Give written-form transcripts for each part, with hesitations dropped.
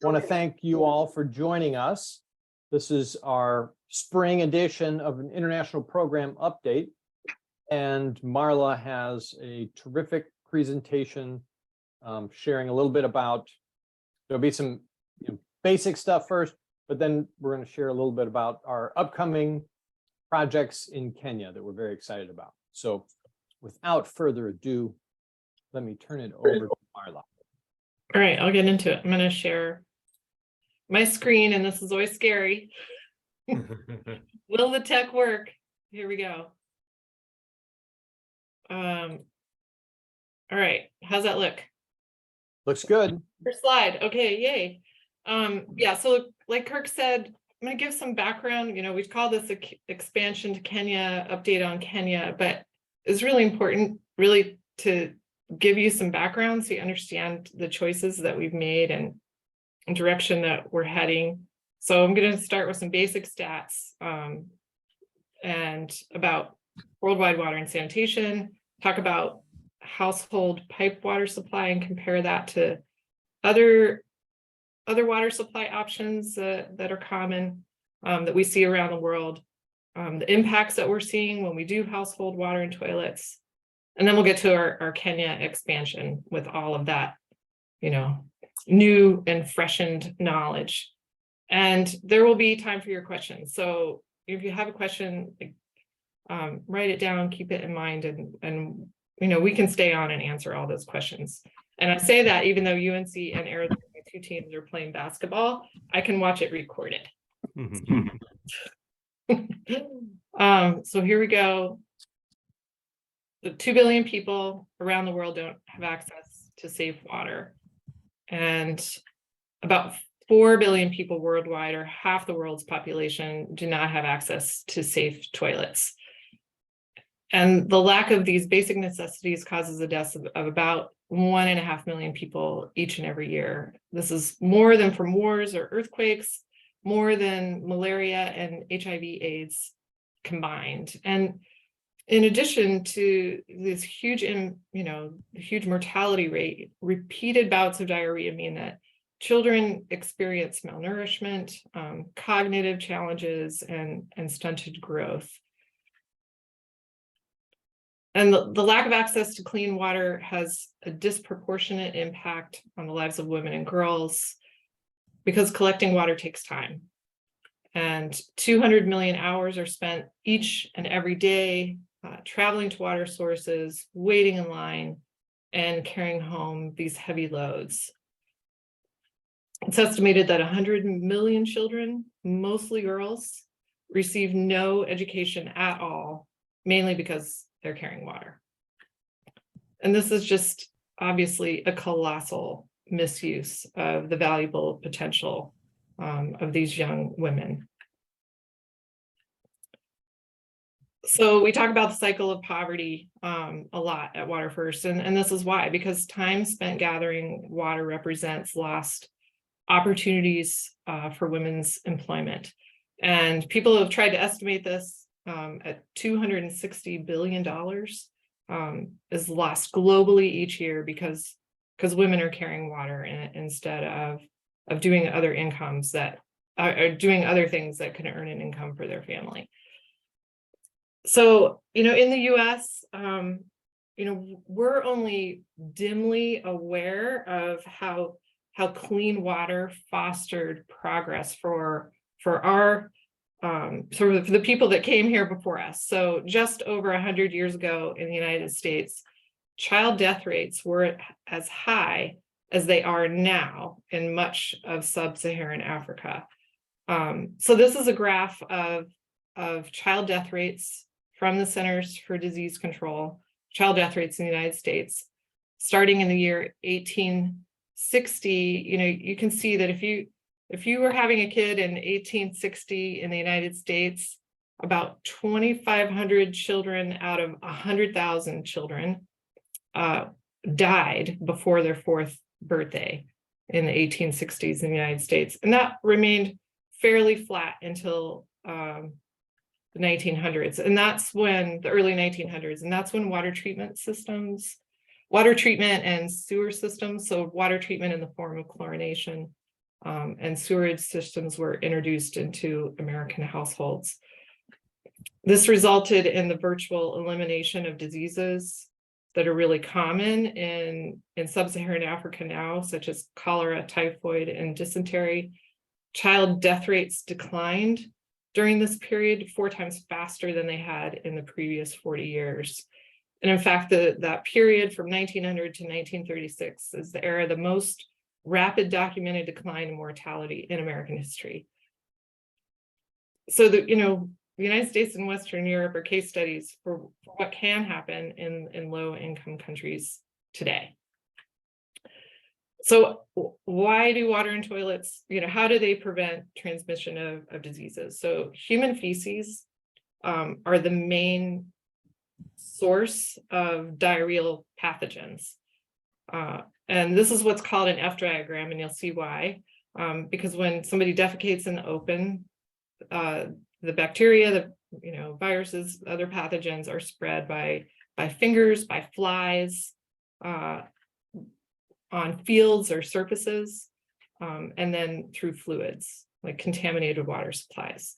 want to thank you all for joining us. This is our spring edition of an international program update. And Marla has a terrific presentation sharing a little bit about, there'll be some basic stuff first, but then we're going to share a little bit about our upcoming projects in Kenya that we're very excited about. So without further ado, let me turn it over to Marla. All right, I'll get into it. I'm going to share my screen, and this is always scary. Will the tech work? Here we go. All right, how's that look? Looks good. First slide. Okay, yay. Yeah, so like Kirk said, I'm going to give some background. We call this expansion to Kenya, update on Kenya, but it's really important really to give you some background so you understand the choices that we've made and direction that we're heading. So I'm going to start with some basic stats and about worldwide water and sanitation, talk about household pipe water supply and compare that to other water supply options that are common that we see around the world, the impacts that we're seeing when we do household water and toilets. And then we'll get to our Kenya expansion with all of that, new and freshened knowledge. And there will be time for your questions. So if you have a question, write it down, keep it in mind, and we can stay on and answer all those questions. And I say that even though UNC and Arizona, my two teams, are playing basketball, I can watch it recorded. So here we go. The 2 billion people around the world don't have access to safe water. And about 4 billion people worldwide, or half the world's population, do not have access to safe toilets. And the lack of these basic necessities causes the deaths of about 1.5 million people each and every year. This is more than from wars or earthquakes, more than malaria and HIV/AIDS combined. And in addition to this huge, huge mortality rate, repeated bouts of diarrhea mean that children experience malnourishment, cognitive challenges, and stunted growth. And the lack of access to clean water has a disproportionate impact on the lives of women and girls because collecting water takes time. And 200 million hours are spent each and every day traveling to water sources, waiting in line, and carrying home these heavy loads. It's estimated that 100 million children, mostly girls, receive no education at all, mainly because they're carrying water. And this is just obviously a colossal misuse of the valuable potential of these young women. So we talk about the cycle of poverty a lot at Water First, and this is why, because time spent gathering water represents lost opportunities for women's employment. And people have tried to estimate this at $260 billion is lost globally each year because women are carrying water instead of doing other incomes that are doing other things that can earn an income for their family. So, in the US, we're only dimly aware of how clean water fostered progress for our for the people that came here before us. So just over 100 years ago in the United States, child death rates were as high as they are now in much of sub-Saharan Africa. So this is a graph of child death rates from the Centers for Disease Control, child death rates in the United States, starting in the year 1860. You can see that if you were having a kid in 1860 in the United States, about 2,500 children out of 100,000 children died before their 4th birthday in the 1860s in the United States. And that remained fairly flat until the 1900s. And that's when, the early 1900s, and that's when water treatment and sewer systems, so water treatment in the form of chlorination, and sewerage systems were introduced into American households. This resulted in the virtual elimination of diseases that are really common in sub-Saharan Africa now, such as cholera, typhoid, and dysentery. Child death rates declined during this period 4 times faster than they had in the previous 40 years. And in fact, that period from 1900 to 1936 is the era of the most rapid documented decline in mortality in American history. So the United States and Western Europe are case studies for what can happen in low-income countries today. So why do water and toilets, how do they prevent transmission of diseases? So human feces are the main source of diarrheal pathogens. And this is what's called an F diagram, and you'll see why. Because when somebody defecates in the open, the bacteria, the viruses, other pathogens are spread by fingers, by flies, on fields or surfaces, and then through fluids, like contaminated water supplies.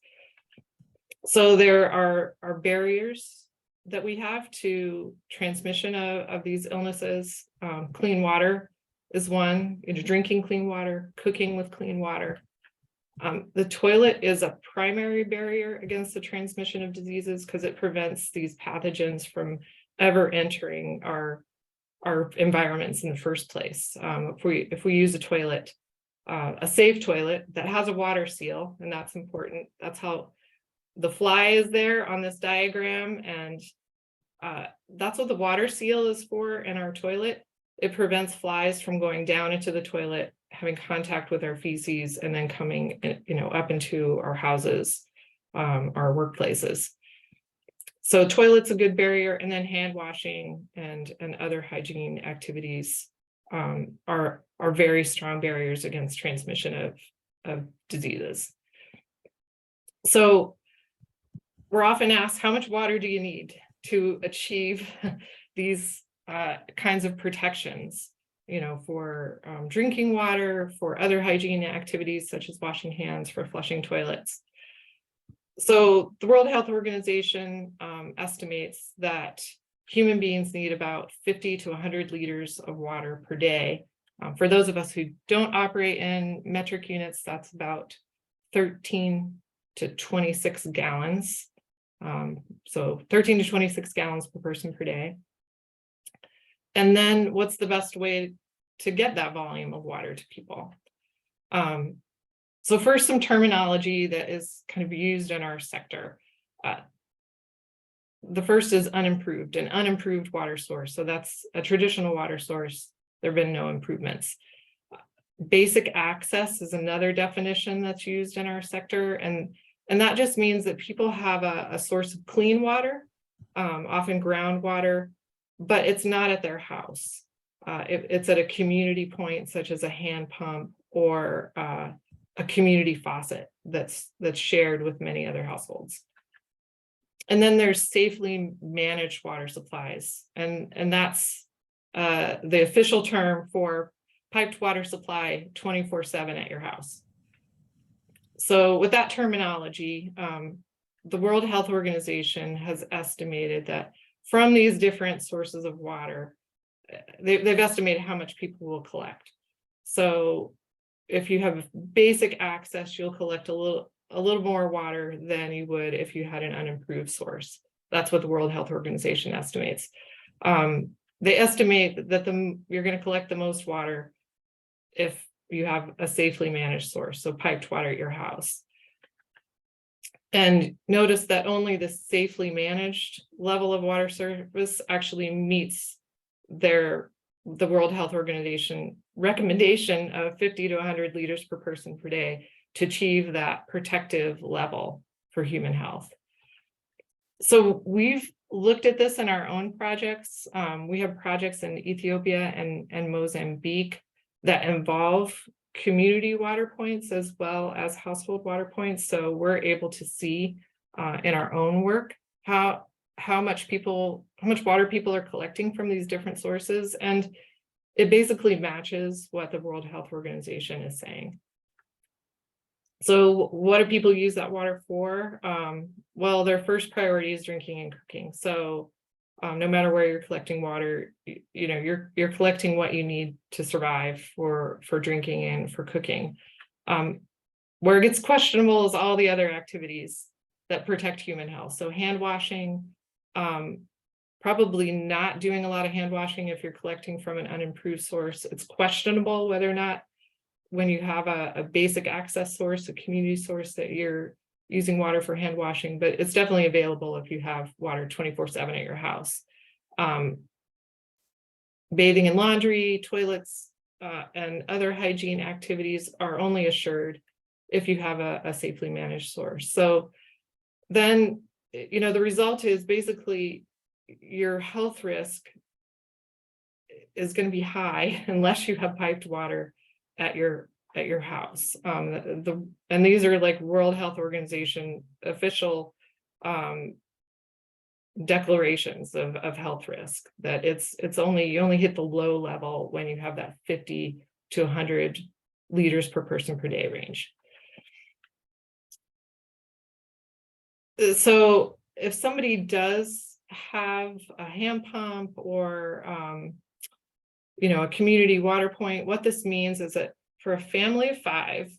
So there are barriers that we have to transmission of these illnesses. Clean water is one, drinking clean water, cooking with clean water. The toilet is a primary barrier against the transmission of diseases because it prevents these pathogens from ever entering our environments in the first place. If we use a toilet, a safe toilet that has a water seal, and that's important. That's how the fly is there on this diagram, and that's what the water seal is for in our toilet. It prevents flies from going down into the toilet, having contact with our feces, and then coming, up into our houses, our workplaces. So toilet's a good barrier, and then hand washing and other hygiene activities are very strong barriers against transmission of diseases. So we're often asked, how much water do you need to achieve these kinds of protections, for drinking water, for other hygiene activities such as washing hands, for flushing toilets. So the World Health Organization estimates that human beings need about 50 to 100 liters of water per day. For those of us who don't operate in metric units, that's about 13 to 26 gallons. So 13 to 26 gallons per person per day. And then what's the best way to get that volume of water to people? So first, some terminology that is kind of used in our sector. The first is unimproved, an unimproved water source. So that's a traditional water source. There have been no improvements. Basic access is another definition that's used in our sector. And that just means that people have a source of clean water, often groundwater, but it's not at their house. It's at a community point, such as a hand pump or a community faucet that's shared with many other households. And then there's safely managed water supplies. And that's the official term for piped water supply 24/7 at your house. So with that terminology, the World Health Organization has estimated that from these different sources of water, they've estimated how much people will collect. So if you have basic access, you'll collect a little more water than you would if you had an unimproved source. That's what the World Health Organization estimates. They estimate that you're going to collect the most water if you have a safely managed source, so piped water at your house. And notice that only the safely managed level of water service actually meets the World Health Organization recommendation of 50 to 100 liters per person per day to achieve that protective level for human health. So we've looked at this in our own projects. We have projects in Ethiopia and Mozambique that involve community water points as well as household water points. So we're able to see in our own work how much water people are collecting from these different sources. And it basically matches what the World Health Organization is saying. So what do people use that water for? Well, their first priority is drinking and cooking. So no matter where you're collecting water, you know, you're collecting what you need to survive for drinking and for cooking. Where it gets questionable is all the other activities that protect human health. So hand washing, probably not doing a lot of hand washing if you're collecting from an unimproved source. It's questionable whether or not when you have a basic access source, a community source, that you're using water for hand washing, but it's definitely available if you have water 24/7 at your house. Bathing and laundry, toilets, and other hygiene activities are only assured if you have a safely managed source. So then, you know, the result is basically your health risk is going to be high unless you have piped water at your house. And these are like World Health Organization official declarations of health risk, that you only hit the low level when you have that 50 to 100 liters per person per day range. So if somebody does have a hand pump or you know, a community water point, what this means is that for a family of 5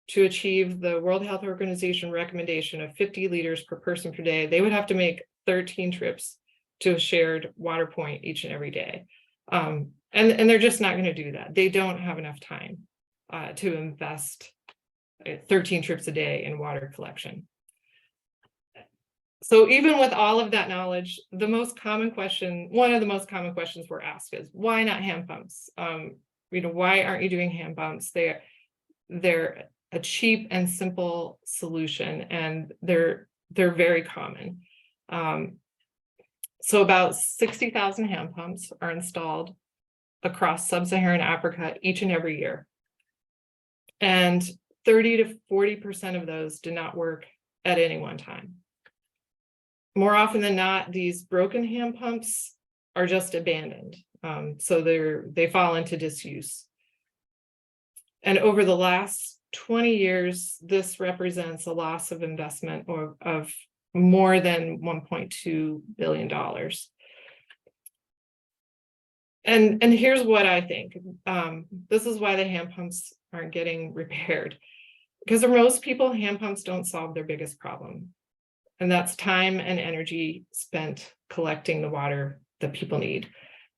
to achieve the World Health Organization recommendation of 50 liters per person per day, they would have to make 13 trips to a shared water point each and every day. And they're just not going to do that. They don't have enough time to invest 13 trips a day in water collection. So even with all of that knowledge, one of the most common questions we're asked is, why not hand pumps? You know, why aren't you doing hand pumps? They're a cheap and simple solution, and they're very common. So about 60,000 hand pumps are installed across sub-Saharan Africa each and every year. And 30 to 40% of those do not work at any one time. More often than not, these broken hand pumps are just abandoned. So they fall into disuse. And over the last 20 years, this represents a loss of investment of more than $1.2 billion. And here's what I think. This is why the hand pumps aren't getting repaired. Because for most people, hand pumps don't solve their biggest problem. And that's time and energy spent collecting the water that people need.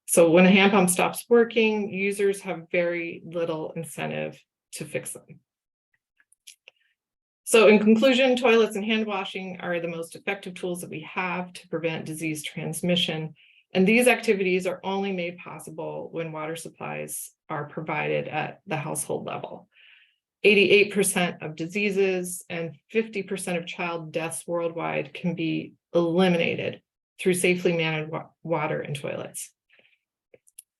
So when a hand pump stops working, users have very little incentive to fix them. So in conclusion, toilets and hand washing are the most effective tools that we have to prevent disease transmission. And these activities are only made possible when water supplies are provided at the household level. 88% of diseases and 50% of child deaths worldwide can be eliminated through safely managed water and toilets.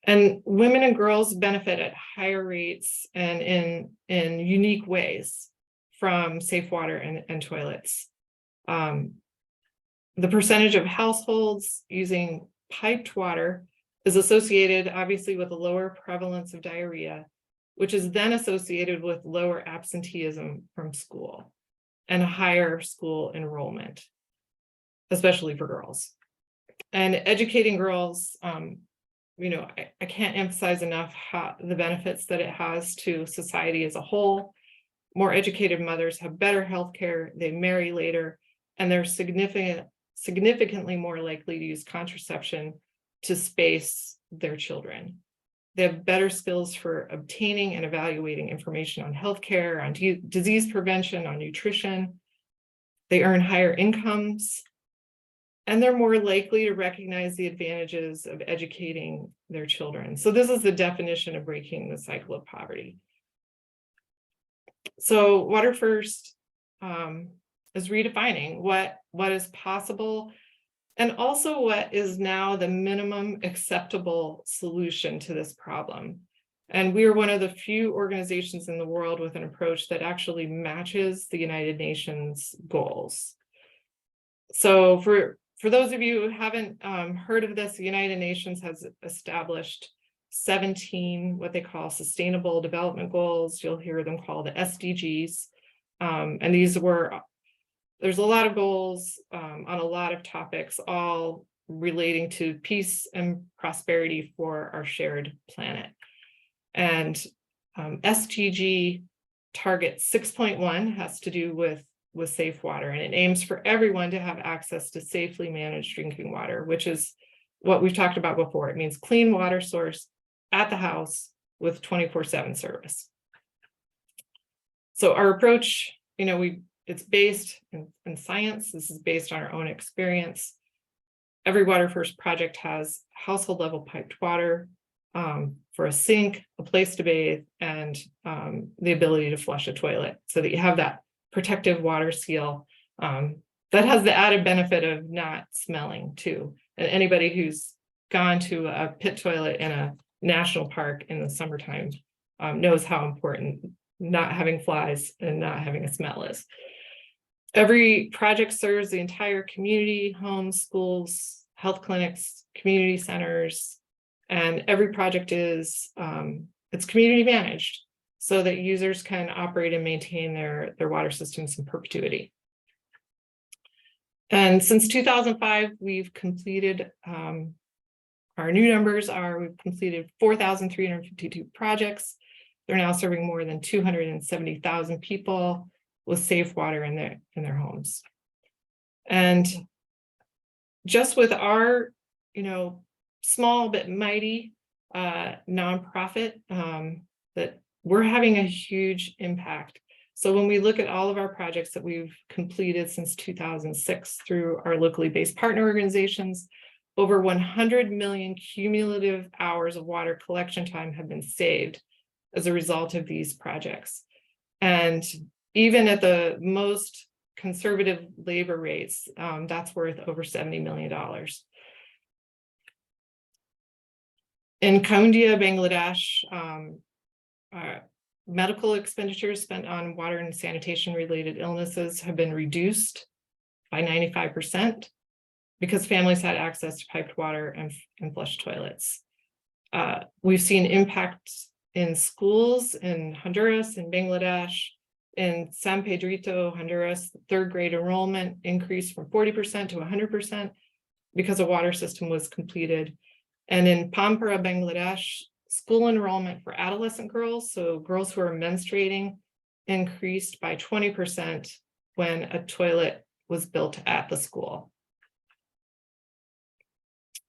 And women and girls benefit at higher rates and in unique ways from safe water and toilets. The percentage of households using piped water is associated obviously with a lower prevalence of diarrhea, which is then associated with lower absenteeism from school and higher school enrollment, especially for girls. And educating girls, you know, I can't emphasize enough the benefits that it has to society as a whole. More educated mothers have better health care, they marry later, and they're significantly more likely to use contraception to space their children. They have better skills for obtaining and evaluating information on healthcare, on disease prevention, on nutrition. They earn higher incomes, and they're more likely to recognize the advantages of educating their children. So this is the definition of breaking the cycle of poverty. So Water First is redefining what is possible, and also what is now the minimum acceptable solution to this problem. And we are one of the few organizations in the world with an approach that actually matches the United Nations goals. So for those of you who haven't heard of this, the United Nations has established 17 what they call sustainable development goals. You'll hear them called the SDGs. And there's a lot of goals on a lot of topics, all relating to peace and prosperity for our shared planet. And SDG target 6.1 has to do with safe water, and it aims for everyone to have access to safely managed drinking water, which is what we've talked about before. It means clean water source at the house with 24/7 service. So our approach, it's based in science. This is based on our own experience. Every Water First project has household level piped water for a sink, a place to bathe, and the ability to flush a toilet, so that you have that protective water seal that has the added benefit of not smelling too. And anybody who's gone to a pit toilet in a national park in the summertime knows how important not having flies and not having a smell is. Every project serves the entire community: homes, schools, health clinics, community centers, and every project is it's community managed, so that users can operate and maintain their water systems in perpetuity. And since 2005, we've completed, our new numbers are, we've completed 4,352 projects. They're now serving more than 270,000 people with safe water in their homes. And just with our, small but mighty nonprofit, that we're having a huge impact. So when we look at all of our projects that we've completed since 2006 through our locally based partner organizations, over 100 million cumulative hours of water collection time have been saved as a result of these projects. And even at the most conservative labor rates, that's worth over $70 million. In Kaundia, Bangladesh, medical expenditures spent on water and sanitation related illnesses have been reduced by 95% because families had access to piped water and flushed toilets. We've seen impacts in schools in Honduras and Bangladesh. In San Pedrito, Honduras, third grade enrollment increased from 40% to 100% because a water system was completed. And in Pampara, Bangladesh, school enrollment for adolescent girls, so girls who are menstruating, increased by 20% when a toilet was built at the school.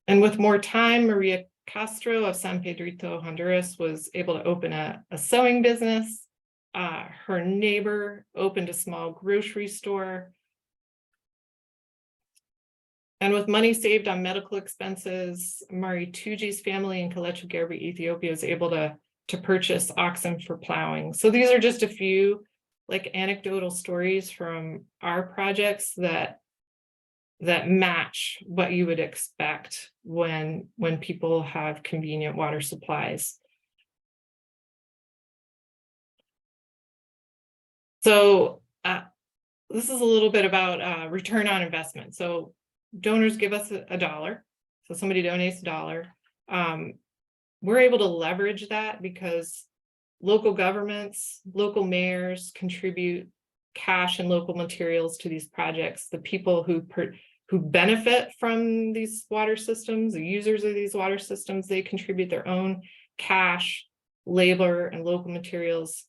And with more time, Maria Castro of San Pedrito, Honduras, was able to open a sewing business. Her neighbor opened a small grocery store. And with money saved on medical expenses, Mari Tuji's family in Kelechu Gerbi, Ethiopia, was able to purchase oxen for plowing. So these are just a few anecdotal stories from our projects that match what you would expect when people have convenient water supplies. So this is a little bit about return on investment. So donors give us $1. So somebody donates $1. We're able to leverage that because local governments, local mayors contribute cash and local materials to these projects. The people who benefit from these water systems, the users of these water systems, they contribute their own cash, labor, and local materials.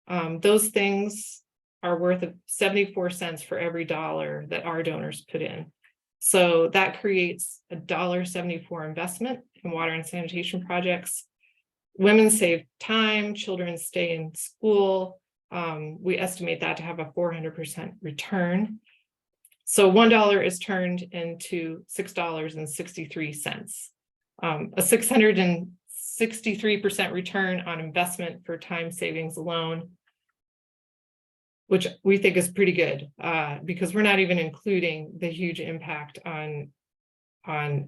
Those things are worth 74 cents for every $1 that our donors put in. So that creates a $1.74 investment in water and sanitation projects. Women save time, children stay in school. We estimate that to have a 400% return. So $1 is turned into $6.63. A 663% return on investment for time savings alone, which we think is pretty good because we're not even including the huge impact on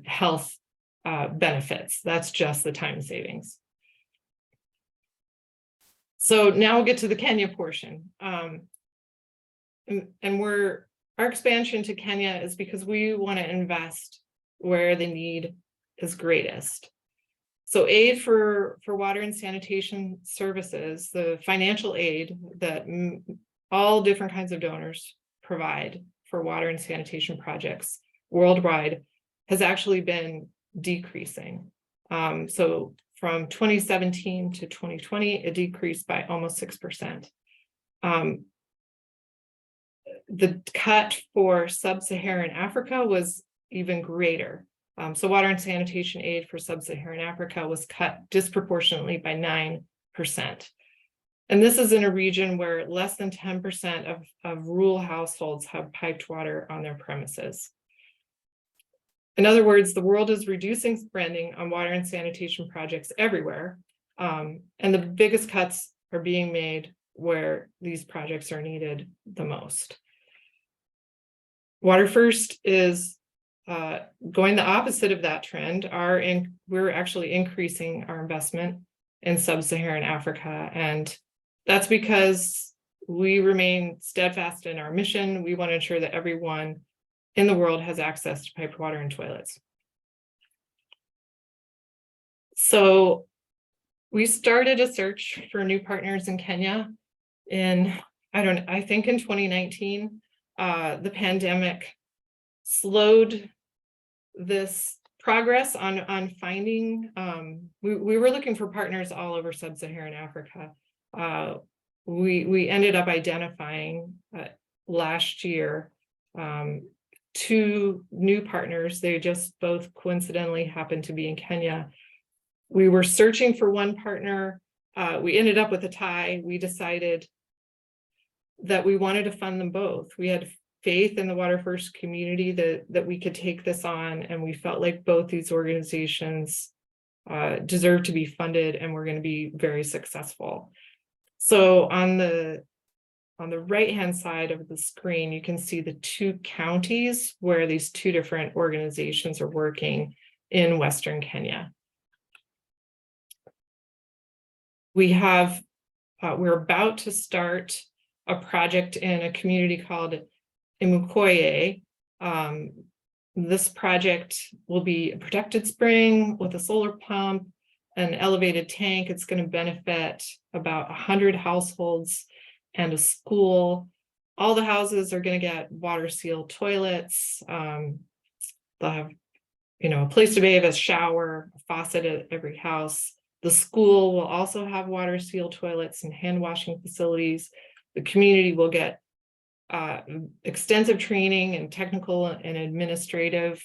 health benefits. That's just the time savings. So now we'll get to the Kenya portion. Our expansion to Kenya is because we want to invest where the need is greatest. So aid for water and sanitation services, the financial aid that all different kinds of donors provide for water and sanitation projects worldwide has actually been decreasing. So from 2017 to 2020, it decreased by almost 6%. The cut for sub-Saharan Africa was even greater. So water and sanitation aid for sub-Saharan Africa was cut disproportionately by 9%. And this is in a region where less than 10% of rural households have piped water on their premises. In other words, the world is reducing spending on water and sanitation projects everywhere. And the biggest cuts are being made where these projects are needed the most. Water First is going the opposite of that trend. We're actually increasing our investment in sub-Saharan Africa. And that's because we remain steadfast in our mission. We want to ensure that everyone in the world has access to piped water and toilets. So we started a search for new partners in Kenya I think in 2019. The pandemic slowed this progress on finding, we were looking for partners all over sub-Saharan Africa. We ended up identifying last year 2 new partners. They just both coincidentally happened to be in Kenya. We were searching for one partner. We ended up with a tie. We decided that we wanted to fund them both. We had faith in the Water First community that we could take this on, and we felt like both these organizations deserve to be funded and we're going to be very successful. So on the right-hand side of the screen, you can see the 2 counties where these 2 different organizations are working in Western Kenya. We're about to start a project in a community called Imukoye. This project will be a protected spring with a solar pump, an elevated tank. It's going to benefit about 100 households and a school. All the houses are going to get water sealed toilets. They'll have, a place to bathe, a shower, a faucet at every house. The school will also have water sealed toilets and hand washing facilities. The community will get extensive training and technical and administrative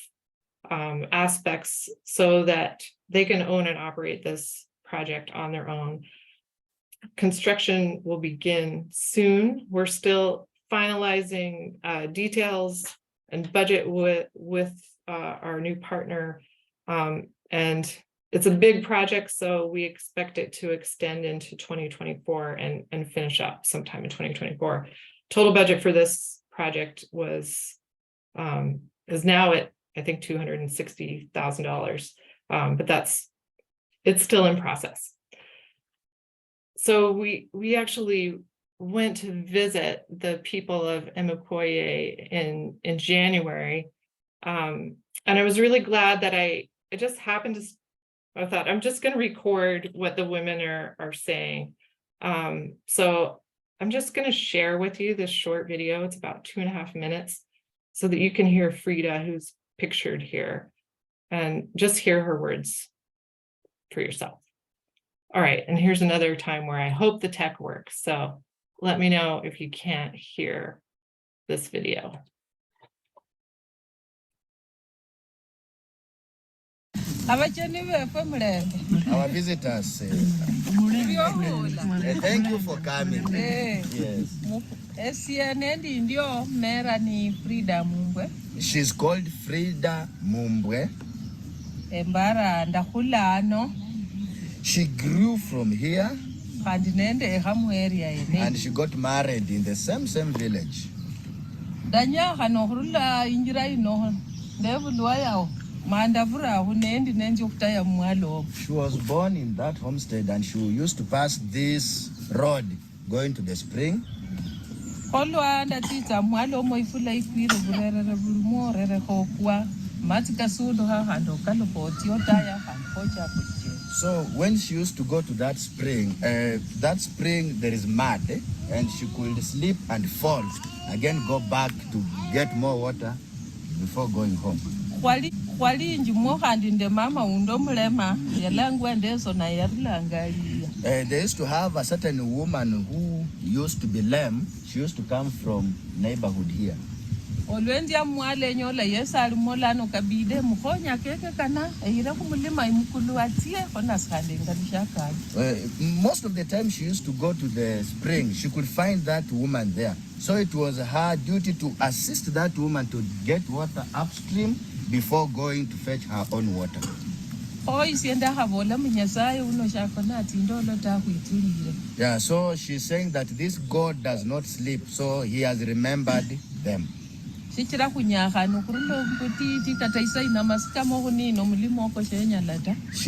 aspects so that they can own and operate this project on their own. Construction will begin soon. We're still finalizing details and budget with our new partner. And it's a big project, so we expect it to extend into 2024 and finish up sometime in 2024. Total budget for this project is now at, I think, $260,000, but it's still in process. So we actually went to visit the people of Imukoye in January, and I was really glad that I just happened to. I thought I'm just going to record what the women are saying. So I'm just going to share with you this short video. It's about 2.5 minutes so that you can hear Frida, who's pictured here, and just hear her words for yourself. All right, and here's another time where I hope the tech works. So let me know if you can't hear this video. Our visitors, thank you for coming. Yes. She's called Frida Mumbwe. She grew from here and she got married in the same village. She was born in that homestead and she used to pass this road going to the spring. So when she used to go to that spring there is mud, and she could slip and fall, again go back to get more water before going home. Khwalinji mokhandi nde mama undo mulema yalangwa ndezo na yarilangalia. They used to have a certain woman who used to be lame. She used to come from neighborhood here. Olwendia mwale nyola yesali molano kabide mukhonya keke kana eyira kumulima imukulu atie kona skande ngalishaka. Most of the time she used to go to the spring. She could find that woman there. So it was her duty to assist that woman to get water upstream before going to fetch her own water. Yeah, so she's saying that this God does not sleep, so he has remembered them. She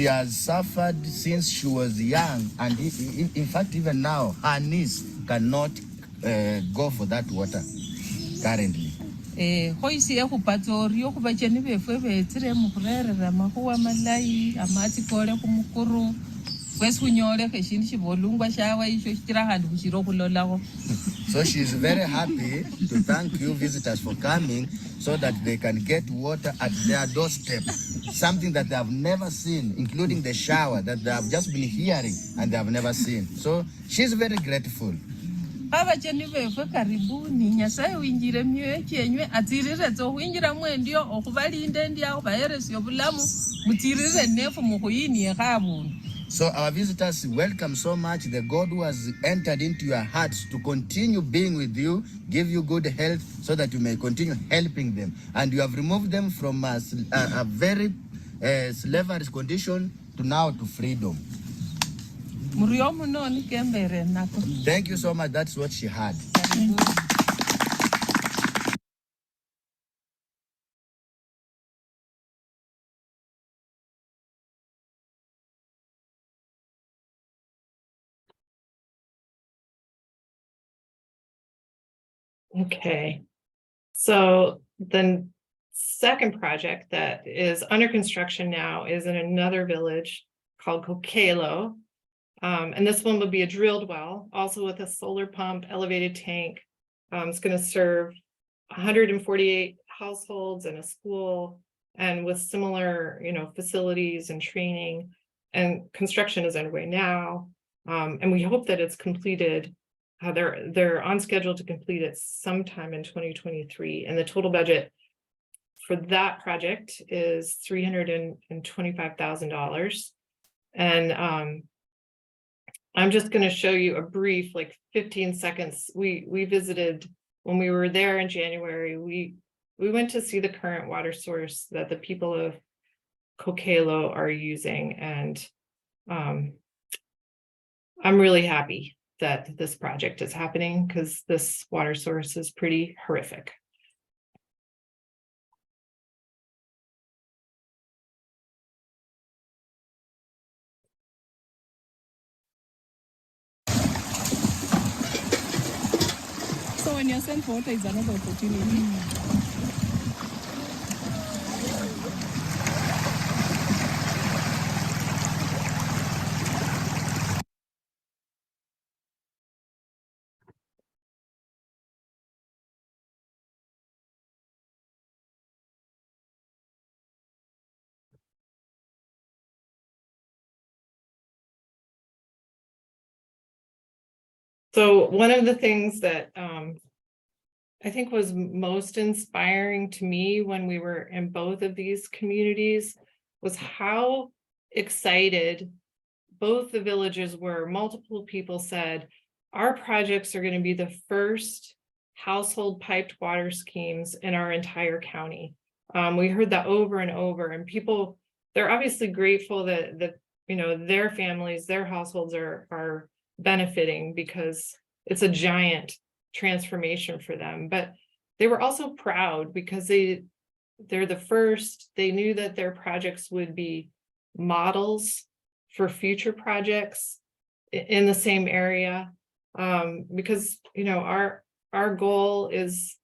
has suffered since she was young, and in fact even now her niece cannot go for that water currently. Hoisi kupatorio kubacheni befwe betire mukurerera makuwa malai amati kole kumukuru kwesikunyole keshindi shibolungwa shawa isho shirahandi kushiro kulolaho. So she is very happy to thank you visitors for coming so that they can get water at their doorstep, something that they have never seen, including the shower that they have just been hearing and they have never seen. So she's very grateful. Abacheni befwe karibuni nyasaye winjire myoyo cyenywe atirire zo winjira mwendio okubalinde ndia obayeresyo bulamu mutirire nefu mukuyini ekabuntu. So our visitors welcome so much the God who has entered into your hearts to continue being with you, give you good health so that you may continue helping them. And you have removed them from a very slavery condition to now to freedom. Thank you so much. That's what she had. Okay, so the second project that is under construction now is in another village called Kokelo. And this one will be a drilled well, also with a solar pump, elevated tank. It's going to serve 148 households and a school, and with similar, facilities and training. And construction is underway now, and we hope that it's completed. They're on schedule to complete it sometime in 2023, and the total budget for that project is $325,000. And I'm just going to show you a brief, 15 seconds. We visited when we were there in January. We went to see the current water source that the people of Kokelo are using, and I'm really happy that this project is happening because this water source is pretty horrific. So when you're sent water is another opportunity. So one of the things that I think was most inspiring to me when we were in both of these communities was how excited both the villages were. Multiple people said, our projects are going to be the first household piped water schemes in our entire county. We heard that over and over, and people, they're obviously grateful that their families, their households are benefiting because it's a giant transformation for them. But they were also proud because they're the first. They knew that their projects would be models for future projects in the same area, because our goal is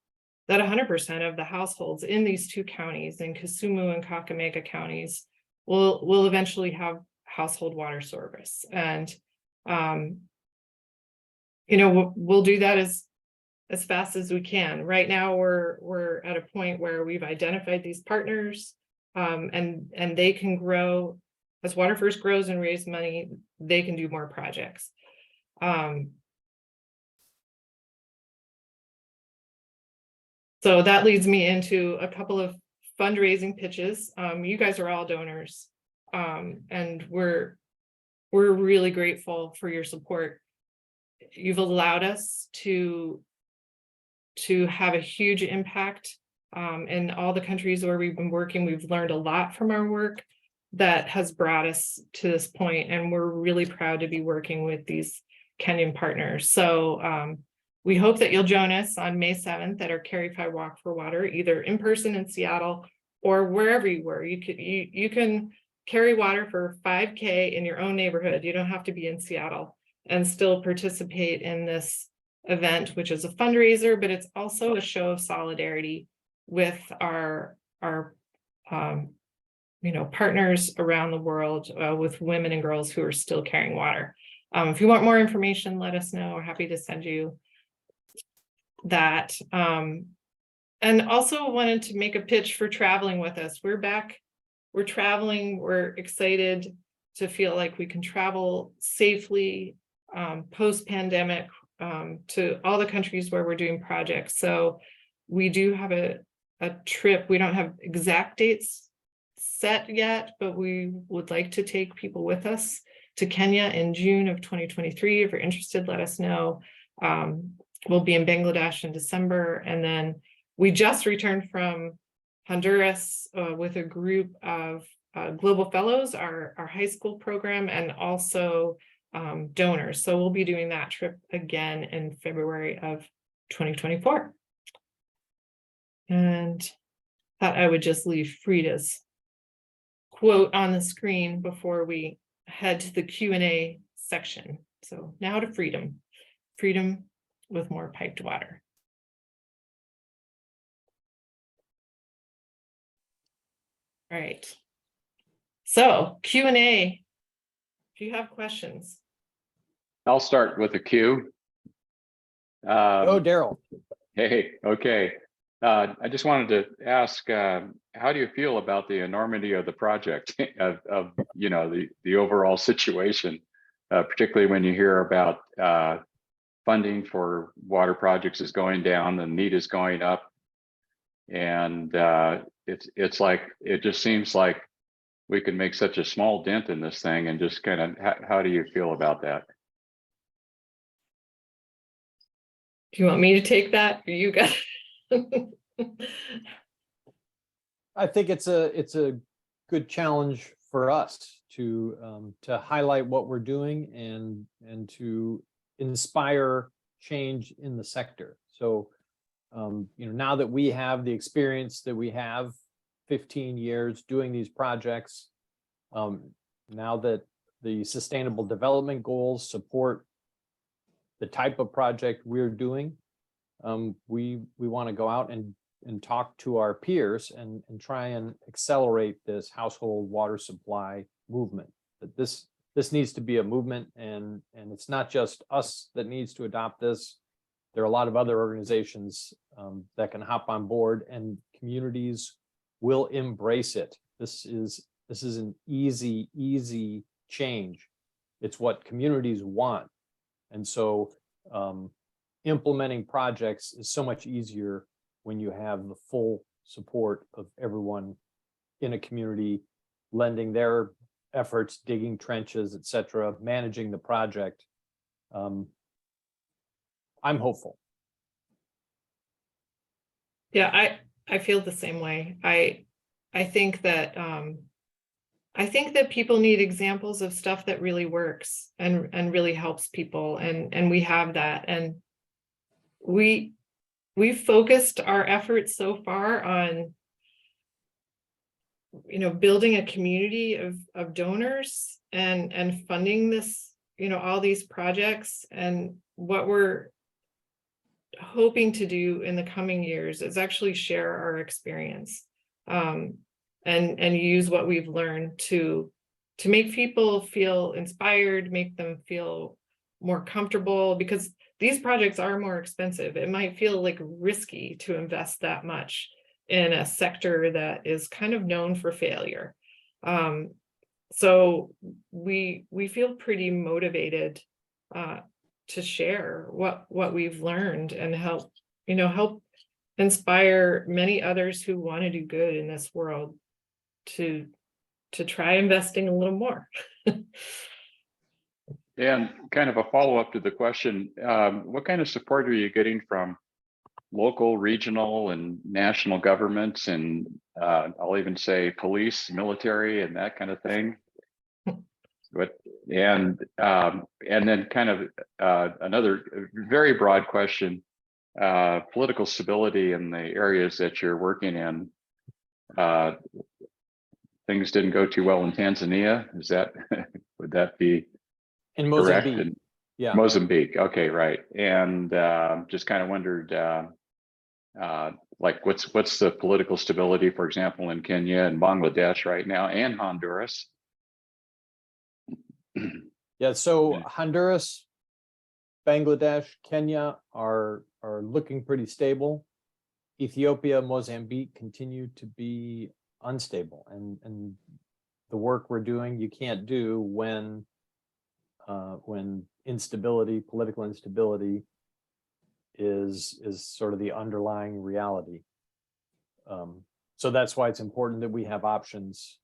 that 100% of the households in these two counties, in Kisumu and Kakamega counties, will eventually household water service. And, you know, we'll do that as fast as we can. Right now, we're at a point where we've identified these partners, and they can grow. As Water First grows and raise money, they can do more projects. So that leads me into a couple of fundraising pitches. You guys are all donors, and we're really grateful for your support. You've allowed us to have a huge impact in all the countries where we've been working. We've learned a lot from our work that has brought us to this point, and we're really proud to be working with these Kenyan partners. So we hope that you'll join us on May 7th at our Carry 5 Walk for Water, either in person in Seattle or wherever you were. You can carry water for 5K in your own neighborhood. You don't have to be in Seattle, and still participate in this event, which is a fundraiser, but it's also a show of solidarity with our you know, partners around the world, with women and girls who are still carrying water. If you want more information, let us know. We're happy to send you that. And also wanted to make a pitch for traveling with us. We're back, we're traveling, we're excited to feel like we can travel safely post-pandemic to all the countries where we're doing projects. So we do have a trip. We don't have exact dates set yet, but we would like to take people with us to Kenya in June of 2023. If you're interested, let us know. We'll be in Bangladesh in December. And then we just returned from Honduras with a group of Global Fellows, our high school program, and also donors. So we'll be doing that trip again in February of 2024. And thought I would just leave Frida's quote on the screen before we head to the Q&A section. So now to freedom. Freedom with more piped water. All right. So Q&A, if you have questions. I'll start with a Q. Oh, Daryl. Hey, okay. I just wanted to ask, how do you feel about the enormity of the project, of you know, the overall situation, particularly when you hear about funding for water projects is going down, the need is going up, and it's like, it just seems like we could make such a small dent in this thing, and just kind of, how do you feel about that? Do you want me to take that, or you got? I think it's a good challenge for us to highlight what we're doing and to inspire change in the sector. So you know, now that we have the experience that we have, 15 years doing these projects, now that the Sustainable Development Goals support the type of project we're doing, we want to go out and talk to our peers and try and accelerate this household water supply movement. That this needs to be a movement, and it's not just us that needs to adopt this. There are a lot of other organizations that can hop on board, and communities will embrace it. This is an easy change. It's what communities want. And so implementing projects is so much easier when you have the full support of everyone in a community, lending their efforts, digging trenches, etc., managing the project. I'm hopeful. Yeah, I feel the same way. I think that people need examples of stuff that really works and really helps people, and we have that. And we've focused our efforts so far on, you know, building a community of donors and funding this, you know, all these projects. And what we're hoping to do in the coming years is actually share our experience and use what we've learned to make people feel inspired, make them feel more comfortable, because these projects are more expensive. It might feel like risky to invest that much in a sector that is kind of known for failure. So we feel pretty motivated to share what we've learned and help inspire many others who want to do good in this world to try investing a little more. And kind of a follow-up to the question, what kind of support are you getting from local, regional, and national governments, and I'll even say police, military, and that kind of thing? And then kind of another very broad question, political stability in the areas that you're working in. Things didn't go too well in Tanzania. Is that, would that be In correct? Mozambique, And yeah. Mozambique, okay, right. And just kind of wondered, like what's the political stability, for example, in Kenya and Bangladesh right now, and Honduras? Yeah, so Honduras, Bangladesh, Kenya are looking pretty stable. Ethiopia, Mozambique continue to be unstable, and the work we're doing you can't do when instability, political instability is sort of the underlying reality. So that's why it's important that we have options,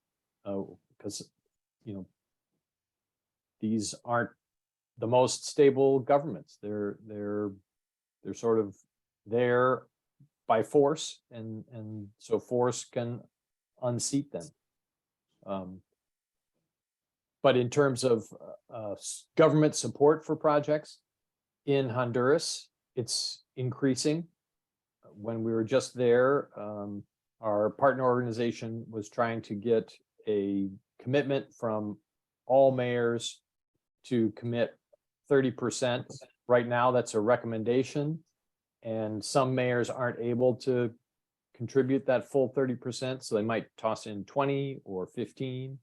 because these aren't the most stable governments. They're sort of there by force, and so force can unseat them. But in terms of government support for projects in Honduras, it's increasing. When we were just there, our partner organization was trying to get a commitment from all mayors to commit 30%. Right now, that's a recommendation, and some mayors aren't able to contribute that full 30%, so they might toss in 20 or 15.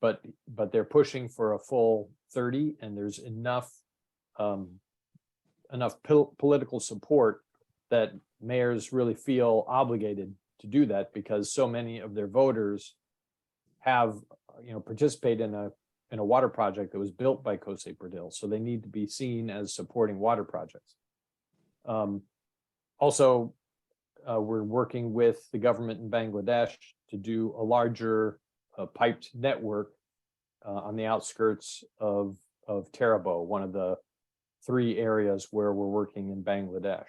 But they're pushing for a full 30, and there's enough political support that mayors really feel obligated to do that, because so many of their voters have participated in a water project that was built by COSE Brazil, so they need to be seen as supporting water projects. Also, we're working with the government in Bangladesh to do a larger piped network on the outskirts of Terabo, one of the 3 areas where we're working in Bangladesh.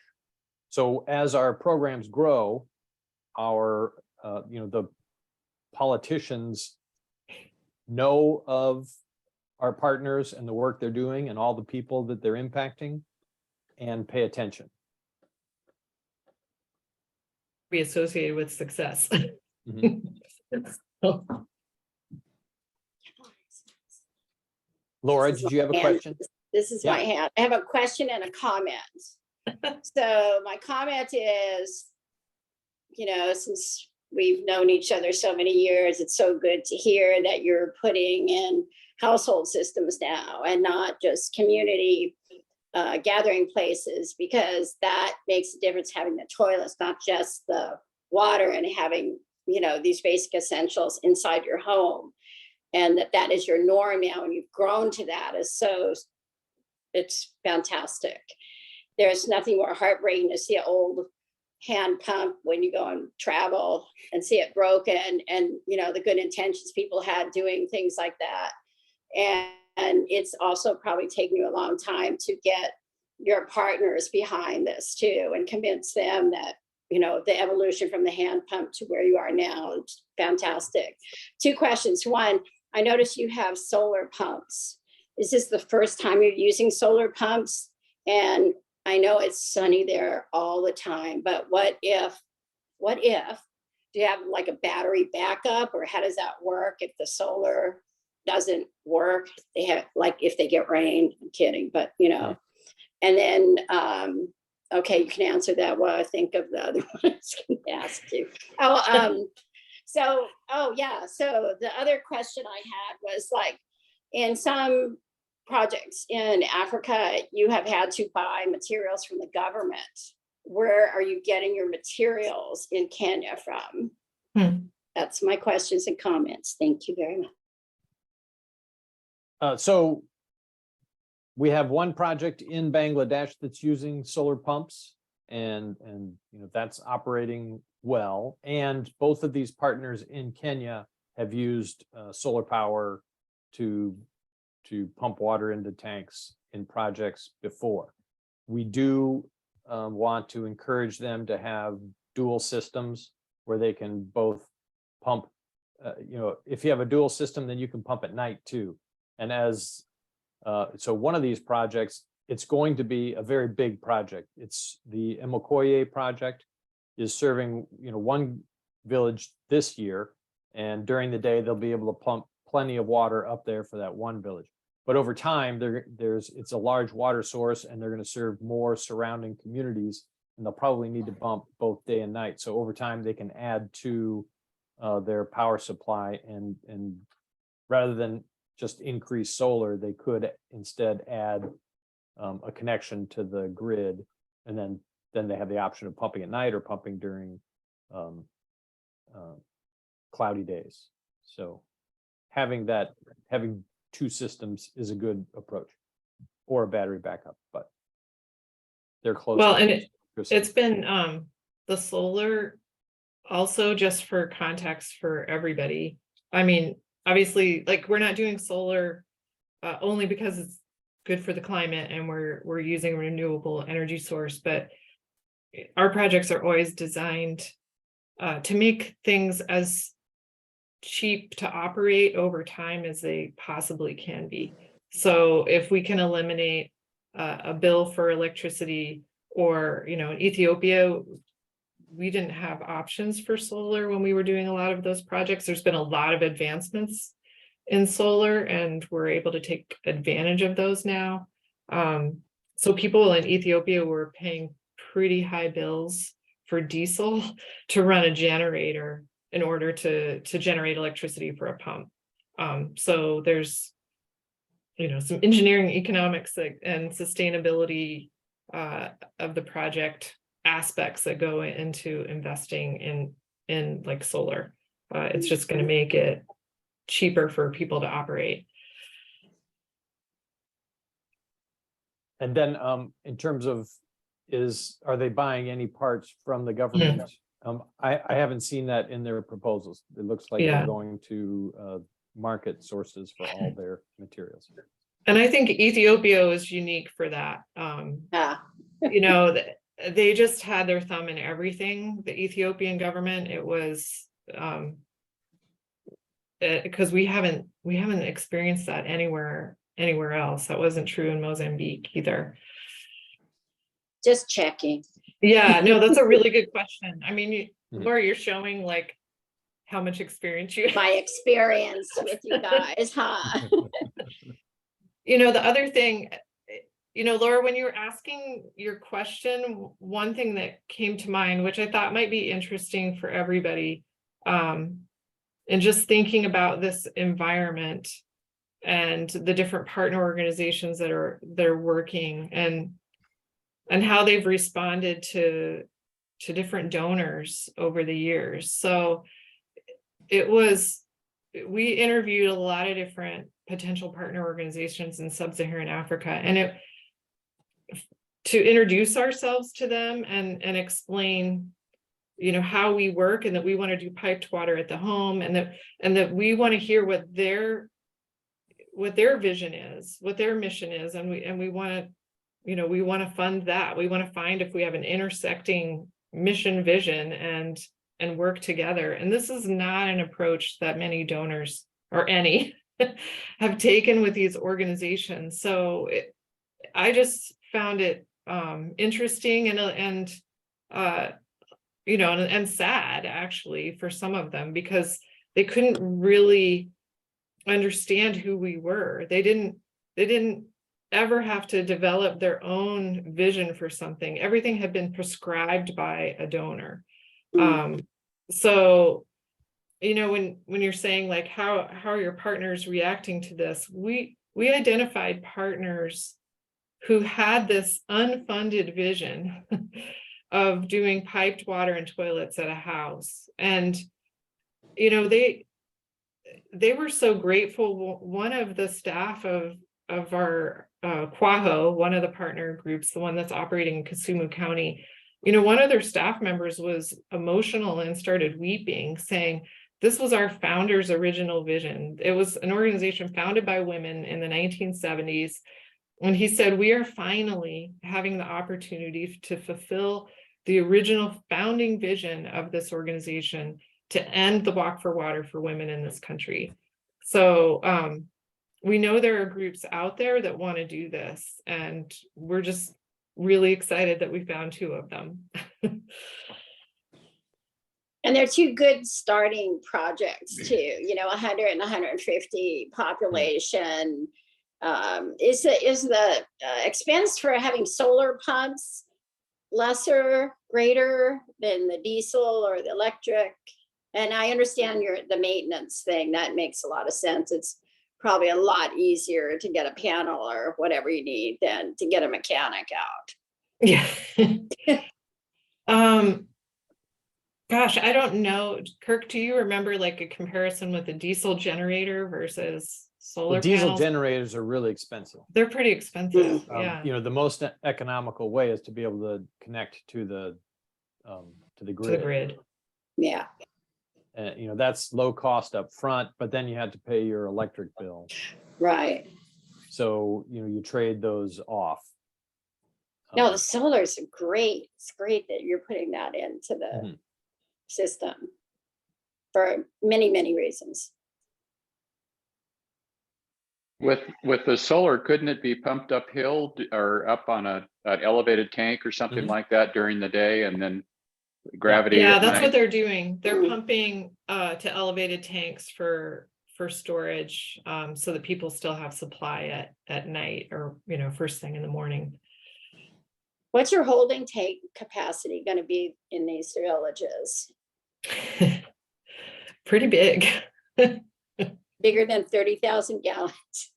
So as our programs grow, our the politicians know of our partners and the work they're doing and all the people that they're impacting, and pay attention. Be associated with success. Mhm. Laura, did you have a question? This is my hand. I have a question and a comment. So my comment is, since we've known each other so many years, it's so good to hear that you're putting in household systems now and not just community gathering places, because that makes a difference, having the toilets, not just the water, and having, these basic essentials inside your home. And that is your norm now, and you've grown to that it's fantastic. There's nothing more heartbreaking to see an old hand pump when you go and travel and see it broken, and the good intentions people had doing things like that. And it's also probably taken you a long time to get your partners behind this too, and convince them that the evolution from the hand pump to where you are now is fantastic. 2 questions. One, I noticed you have solar pumps. Is this the first time you're using solar pumps? And I know it's sunny there all the time, but what if, do you have like a battery backup, or how does that work if the solar doesn't work? They have, like, if they get rain, I'm kidding, but and then, okay, you can answer that while I think of the other ones I can ask you. So, oh yeah, so the other question I had was like, in some projects in Africa, you have had to buy materials from the government. Where are you getting your materials in Kenya from? That's my questions and comments. Thank you very much. So we have one project in Bangladesh that's using solar pumps, and you know, that's operating well. And both of these partners in Kenya have used solar power to pump water into tanks in projects before. We do want to encourage them to have dual systems where they can both pump, you know, if you have a dual system, then you can pump at night too. And as, so one of these projects, it's going to be a very big project. It's the Emokoye project is serving, you know, one village this year. And during the day, they'll be able to pump plenty of water up there for that one village. But over time, it's a large water source, and they're going to serve more surrounding communities, and they'll probably need to pump both day and night. So over time, they can add to their power supply, and rather than just increase solar, they could instead add a connection to the grid, and then they have the option of pumping at night or pumping during cloudy days. So having two systems is a good approach, or a battery backup, but they're close. Well, and it's been the solar also, just for context for everybody. I mean, obviously, like, we're not doing solar only because it's good for the climate and we're using a renewable energy source, but our projects are always designed to make things as cheap to operate over time as they possibly can be. So if we can eliminate a bill for electricity, or, you know, in Ethiopia, we didn't have options for solar when we were doing a lot of those projects. There's been a lot of advancements in solar, and we're able to take advantage of those now. So people in Ethiopia were paying pretty high bills for diesel to run a generator in order to generate electricity for a pump. So there's, you know, some engineering, economics, and sustainability of the project aspects that go into investing in like solar. It's just going to make it cheaper for people to operate. And then in terms of, are they buying any parts from the government? I haven't seen that in their proposals. It looks like they're going to market sources for all their materials. And I think Ethiopia is unique for that. You know, they just had their thumb in everything. The Ethiopian government, it was because we haven't experienced that anywhere else. That wasn't true in Mozambique either. Just checking. Yeah, no, that's a really good question. I mean, Laura, you're showing like how much experience you have. My experience with you guys, huh? You know, the other thing, you know, Laura, when you were asking your question, one thing that came to mind, which I thought might be interesting for everybody, and just thinking about this environment and the different partner organizations that are working, and how they've responded to different donors over the years. So we interviewed a lot of different potential partner organizations in sub-Saharan Africa, and to introduce ourselves to them and explain, you know, how we work, and that we want to do piped water at the home, and that we want to hear what their vision is, what their mission is, and we want to, you know, we want to fund that. We want to find if we have an intersecting mission vision and work together. And this is not an approach that many donors, or any, have taken with these organizations. So I just found it interesting and you know, and sad actually for some of them, because they couldn't really understand who we were. They didn't ever have to develop their own vision for something. Everything had been prescribed by a donor. So you know, when you're saying like, how are your partners reacting to this? We identified partners who had this unfunded vision of doing piped water and toilets at a house. And, you know, they were so grateful. One of the staff of our Quaho, one of the partner groups, the one that's operating in Kasumu County, you know, one of their staff members was emotional and started weeping, saying, this was our founder's original vision. It was an organization founded by women in the 1970s. And he said, we are finally having the opportunity to fulfill the original founding vision of this organization to end the Walk for Water for women in this country. So we know there are groups out there that want to do this, and we're just really excited that we found 2 of them. And they're 2 good starting projects too, you know, 100 and 150 population. Is the expense for having solar pumps greater than the diesel or the electric? And I understand the maintenance thing, that makes a lot of sense. It's probably a lot easier to get a panel or whatever you need than to get a mechanic out. Yeah. Gosh, I don't know. Kirk, do you remember like a comparison with a diesel generator versus solar Well, diesel panels? generators are really expensive. They're pretty expensive. Yeah. You know, the most economical way is to be able to connect to the grid. grid. Yeah. And you know, that's low cost up front, but then you had to pay your electric bill. Right. So, you know, you trade those off. No, the solar's great. It's great that you're putting that into the Mhm. system for many, many reasons. With the solar, couldn't it be pumped uphill or up on an elevated tank or something Mhm. like that during the day, and then gravity Yeah, at that's night? what they're doing. They're Mhm. pumping to elevated tanks for storage, so that people still have supply at night, or, you know, first thing in the morning. What's your holding tank capacity going to be in these villages? Pretty big. Bigger than 30,000 gallons?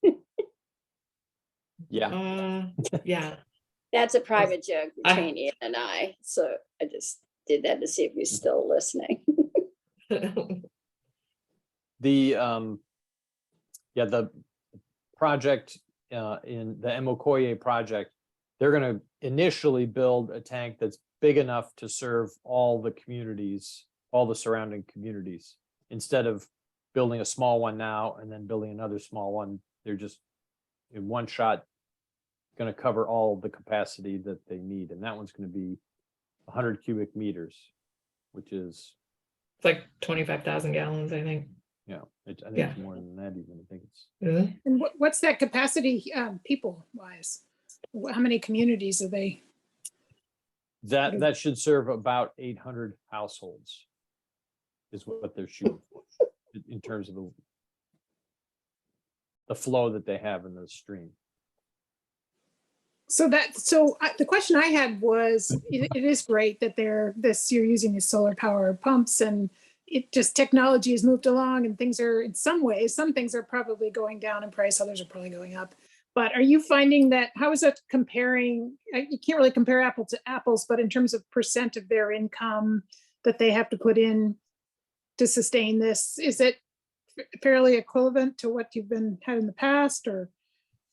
Yeah. Yeah. That's a private joke I- between Ian and I. So I just did that to see if you're still listening. The the project in the Emokoye project, they're going to initially build a tank that's big enough to serve all the communities, all the surrounding communities, instead of building a small one now and then building another small one. They're just in one shot going to cover all the capacity that they need, and that one's going to be 100 cubic meters, which is, It's like 25,000 gallons, I think. you know, I think Yeah. it's more than that even. I think it's Really? And what's that capacity, people wise? How many communities are they? that should serve about 800 households is what they're shooting for in terms of the flow that they have in the stream. So the question I had was, it is great that you're using these solar power pumps, and it just, technology has moved along, and things are, in some ways, some things are probably going down in price, others are probably going up. But are you finding that, how is that comparing? You can't really compare apples to apples, but in terms of percent of their income that they have to put in to sustain this, is it fairly equivalent to what you've had in the past, or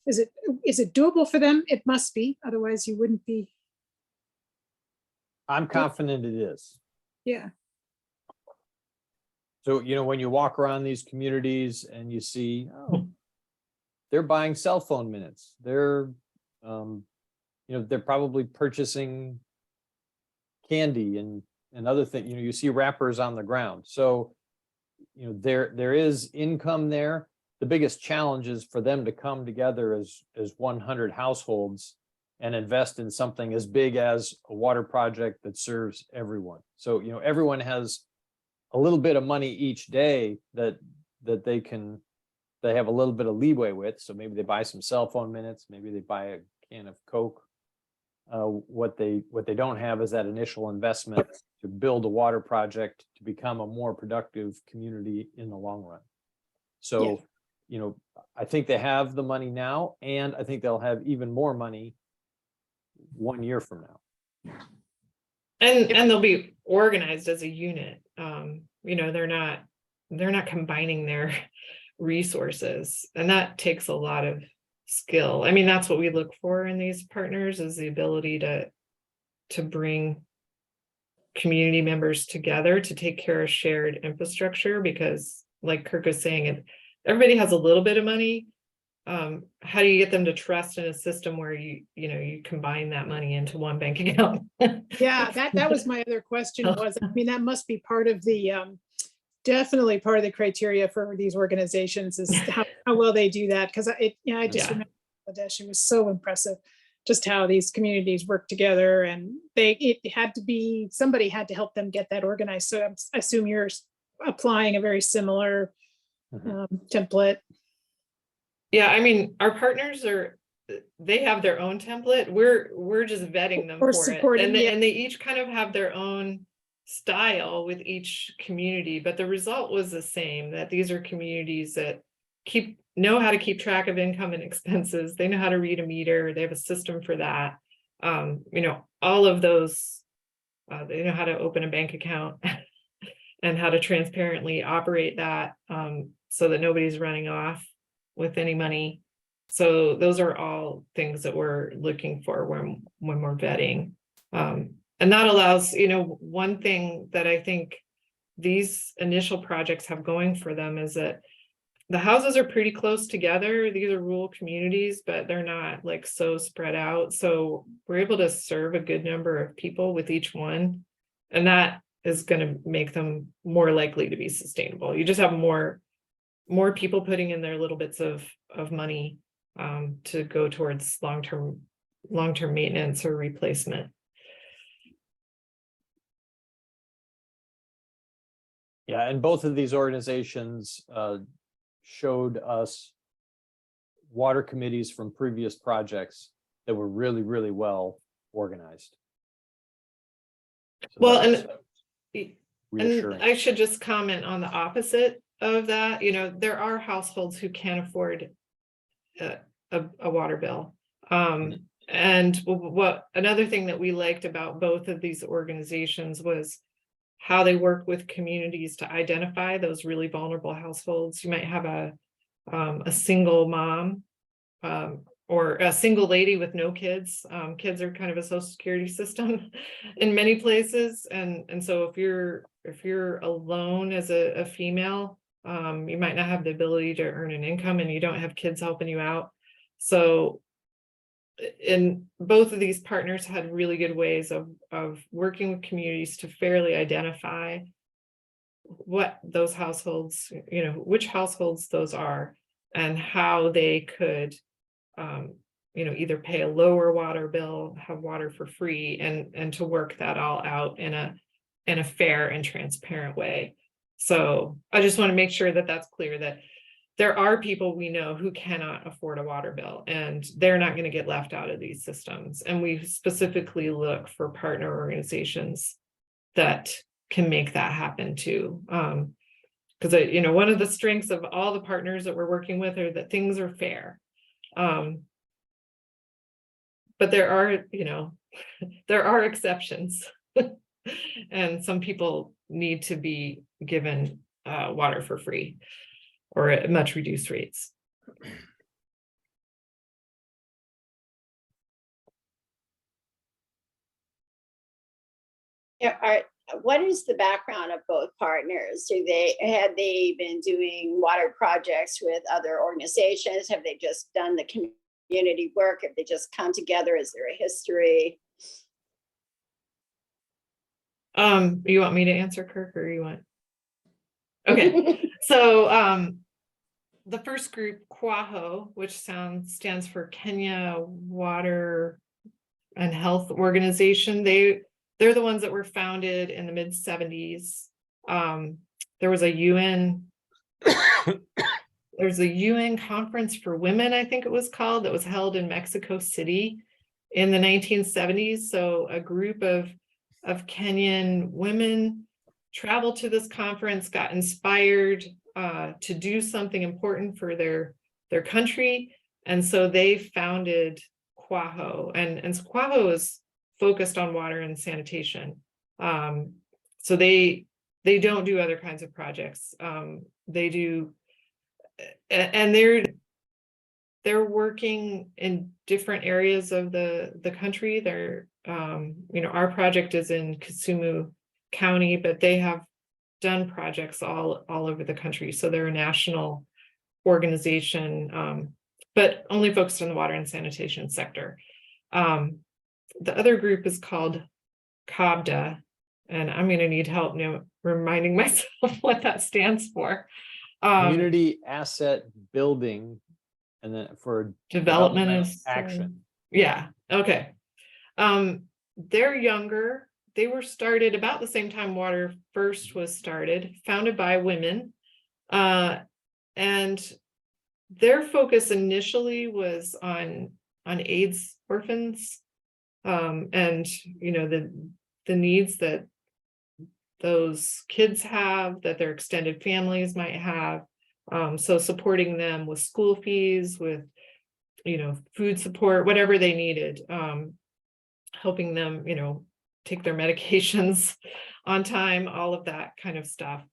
is it doable for them? It must be, otherwise you wouldn't be. I'm confident it is. Yeah. So, you know, when you walk around these communities and you see, oh, they're buying cell phone minutes. They're, you know, they're probably purchasing candy and other things. You know, you see wrappers on the ground. So, you know, there is income there. The biggest challenge is for them to come together as 100 households and invest in something as big as a water project that serves everyone. So, you know, everyone has a little bit of money each day that they have a little bit of leeway with. So maybe they buy some cell phone minutes, maybe they buy a can of Coke, What they don't have is that initial investment to build a water project to become a more productive community in the long run. So, you know, I think they have the money now, and I think they'll have even more money 1 year from now. And they'll be organized as a unit. You know, they're not combining their resources, and that takes a lot of skill. I mean, that's what we look for in these partners, is the ability to bring community members together to take care of shared infrastructure, because like Kirk was saying, everybody has a little bit of money. How do you get them to trust in a system where you combine that money into one bank account? Yeah, that was my other question was, I mean, that must be part of the, definitely part of the criteria for these organizations is how well they do that. Cause I just Yeah. remember Bangladesh, it was so impressive just how these communities work together, and it had to be, somebody had to help them get that organized. So I assume you're applying a very similar template. Yeah, I mean, our partners they have their own template. We're just vetting them Or for it. supporting, yeah. And they each kind of have their own style with each community, but the result was the same, that these are communities that know how to keep track of income and expenses. They know how to read a meter. They have a system for that. You know, all of those, they know how to open a bank account and how to transparently operate that, so that nobody's running off with any money. So those are all things that we're looking for when we're vetting. And that allows, you know, one thing that I think these initial projects have going for them is that the houses are pretty close together. These are rural communities, but they're not like so spread out. So we're able to serve a good number of people with each one. And that is going to make them more likely to be sustainable. You just have more people putting in their little bits of money to go towards long-term maintenance or replacement. Yeah, and both of these organizations showed us water committees from previous projects that were really, really well organized. So Well, that's and reassuring. I should just comment on the opposite of that. You know, there are households who can't afford a water bill. And another thing that we liked about both of these organizations was how they work with communities to identify those really vulnerable households. You might have a single mom or a single lady with no kids. Kids are kind of a social security system in many places. And so if you're alone as a female, you might not have the ability to earn an income and you don't have kids helping you out. So in both of these partners had really good ways of working with communities to fairly identify what those households, you know, which households those are and how they could, you know, either pay a lower water bill, have water for free, and to work that all out in a fair and transparent way. So I just want to make sure that that's clear, that there are people we know who cannot afford a water bill, and they're not going to get left out of these systems. And we specifically look for partner organizations that can make that happen too. Because, you know, one of the strengths of all the partners that we're working with are that things are fair. But there are, you know, there are exceptions. And some people need to be given water for free or at much reduced rates. Yeah, what is the background of both partners? Had they been doing water projects with other organizations? Have they just done the community work? Have they just come together? Is there a history? You want me to answer, Kirk, or you want? Okay, so the first group, KWAHO, which stands for Kenya Water and Health Organization, they're the ones that were founded in the mid-70s. There was a UN conference for women, I think it was called, that was held in Mexico City. in the 1970s. So a group of Kenyan women traveled to this conference, got inspired to do something important for their country. And so they founded Kwaho, and Kwaho is focused on water and sanitation. So they don't do other kinds of projects. They do, and they're working in different areas of the country. They're, our project is in Kisumu County, but they have done projects all over the country. So they're a national organization, but only focused on the water and sanitation sector. The other group is called KABDA, and I'm going to need help now reminding myself what that stands for. Community Asset Building, and then for Development of action. Yeah. Okay. They're younger. They were started about the same time Water First was started, founded by women. And their focus initially was on AIDS orphans, and the needs that those kids have, that their extended families might have. So supporting them with school fees, with food support, whatever they needed, helping them take their medications on time, all of that kind of stuff.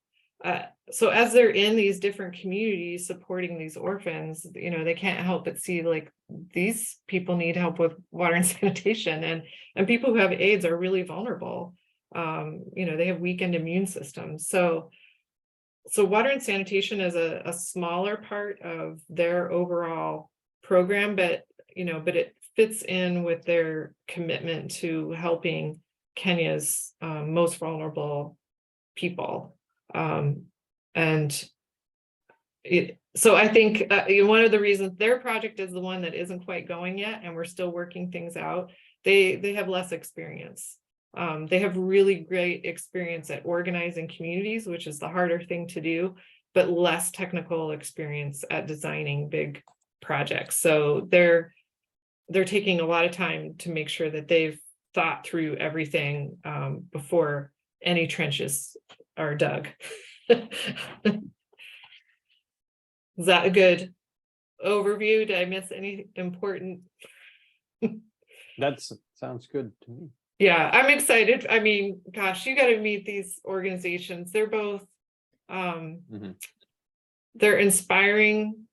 So as they're in these different communities supporting these orphans, they can't help but see like these people need help with water and sanitation, and people who have AIDS are really vulnerable. They have weakened immune systems. So water and sanitation is a smaller part of their overall program, but it fits in with their commitment to helping Kenya's most vulnerable people. So I think one of the reasons their project is the one that isn't quite going yet, and we're still working things out, they have less experience. They have really great experience at organizing communities, which is the harder thing to do, but less technical experience at designing big projects. So they're taking a lot of time to make sure that they've thought through everything before any trenches are dug. Is that a good overview? Did I miss any important? That sounds good to me. Yeah, I'm excited. I mean, gosh, you got to meet these organizations. They're both, they're inspiring.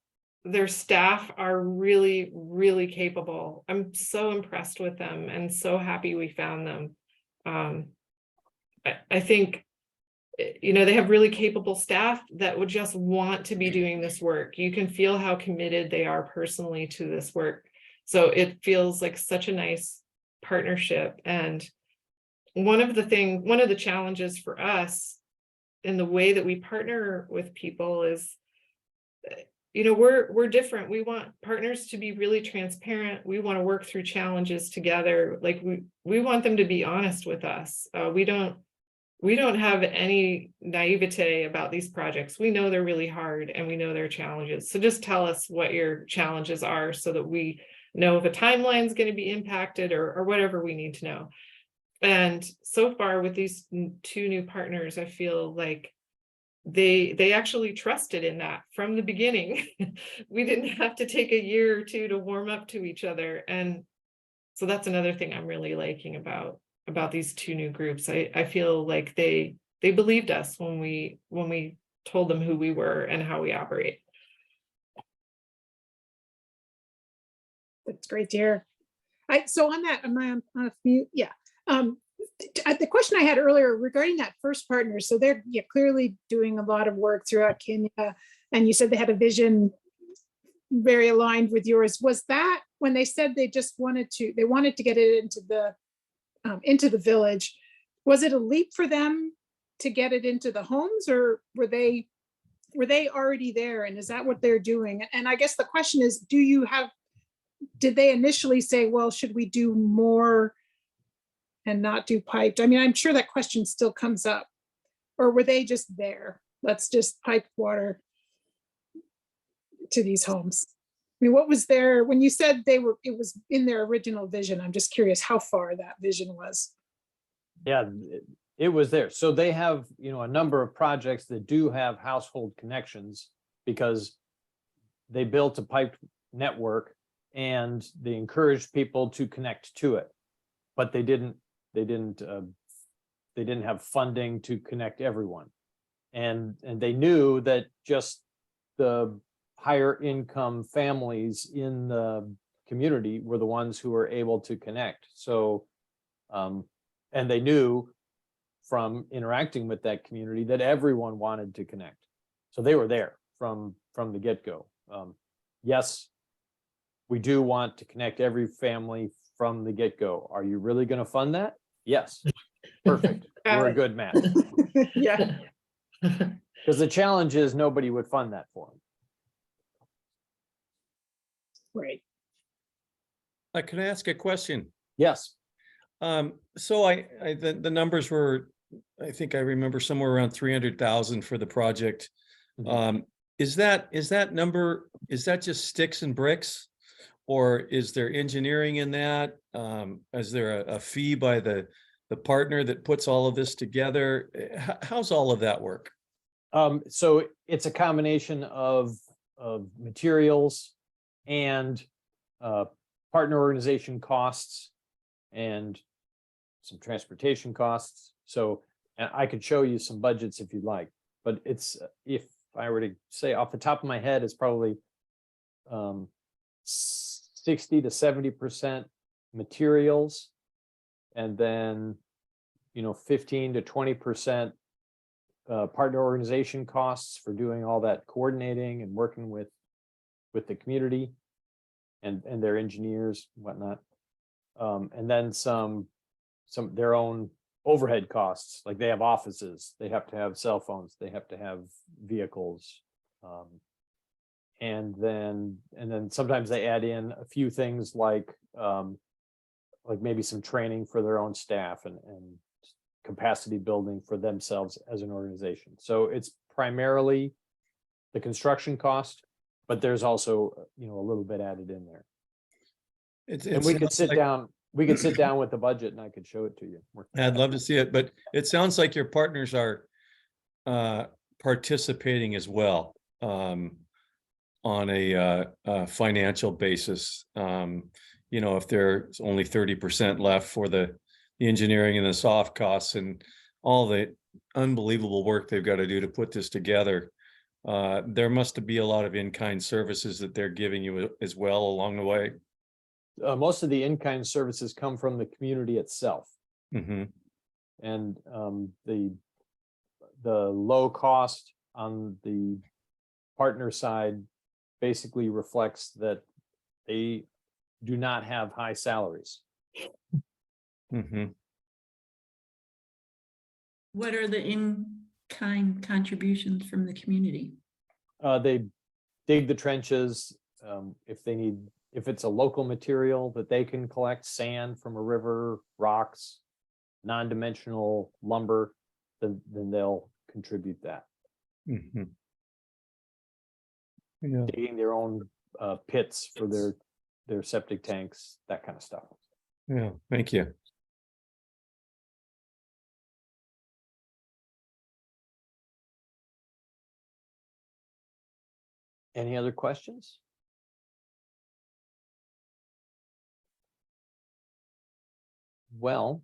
Their staff are really, really capable. I'm so impressed with them and so happy we found them. I think, they have really capable staff that would just want to be doing this work. You can feel how committed they are personally to this work. So it feels like such a nice partnership. And one of the challenges for us in the way that we partner with people is, we're different. We want partners to be really transparent. We want to work through challenges together. Like we want them to be honest with us. We don't have any naivete about these projects. We know they're really hard and we know their challenges. So just tell us what your challenges are so that we know if a timeline is going to be impacted or whatever we need to know. And so far with these two new partners, I feel like they actually trusted in that from the beginning. We didn't have to take a year or two to warm up to each other. And so that's another thing I'm really liking about these two new groups. I feel like they believed us when we told them who we were and how we operate. That's great to hear. So on that, am I on a mute? Yeah. The question I had earlier regarding that first partner, so they're clearly doing a lot of work throughout Kenya, and you said they had a vision very aligned with yours. Was that when they said they wanted to get it into the village? Was it a leap for them to get it into the homes, or were they already there, and is that what they're doing? And I guess the question is, did they initially say, well, should we do more and not do piped? I mean, I'm sure that question still comes up. Or were they just there? Let's just pipe water to these homes. mean, what was their, when you said it was in their original vision, I'm just curious how far that vision was. Yeah, it was there. So they have, a number of projects that do have household connections because they built a piped network and they encouraged people to connect to it. But they didn't have funding to connect everyone. And they knew that just the higher income families in the community were the ones who were able to connect. So, and they knew from interacting with that community that everyone wanted to connect. So they were there from the get-go. Yes, we do want to connect every family from the get-go. Are you really going to fund that? Yes. Perfect. We're a good match. Yeah. Because the challenge is nobody would fund that for them. Right. Could I ask a question? Yes. So the numbers were, I think I remember somewhere around 300,000 for the project. Is that number, is that just sticks and bricks? Or is there engineering in that? Is there a fee by the partner that puts all of this together? How's all of that work? So it's a combination of materials and partner organization costs and some transportation costs. So and I could show you some budgets if you'd like, but it's, if I were to say off the top of my head, it's probably 60 to 70% materials, and then 15 to 20% partner organization costs for doing all that coordinating and working with the community and their engineers and whatnot, and then some their own overhead costs, like they have offices, they have to have cell phones, they have to have vehicles, and then sometimes they add in a few things like maybe some training for their own staff and capacity building for themselves as an organization. So it's primarily the construction cost, but there's also a little bit added in there. And we could sit down. We could sit down with the budget and I could show it to you. I'd love to see it, but it sounds like your partners are participating as well on a financial basis. If there's only 30% left for the engineering and the soft costs and all the unbelievable work they've got to do to put this together, there must be a lot of in-kind services that they're giving you as well along the way. Most of the in-kind services come from the community itself. Mm-hmm. And the low cost on the partner side basically reflects that they do not have high salaries. Mm-hmm. What are the in-kind contributions from the community? They dig the trenches. If it's a local material that they can collect, sand from a river, rocks, non-dimensional lumber, then they'll contribute that. Mm-hmm. Yeah. Digging their own pits for their septic tanks, that kind of stuff. Yeah, thank you. Any other questions? Well,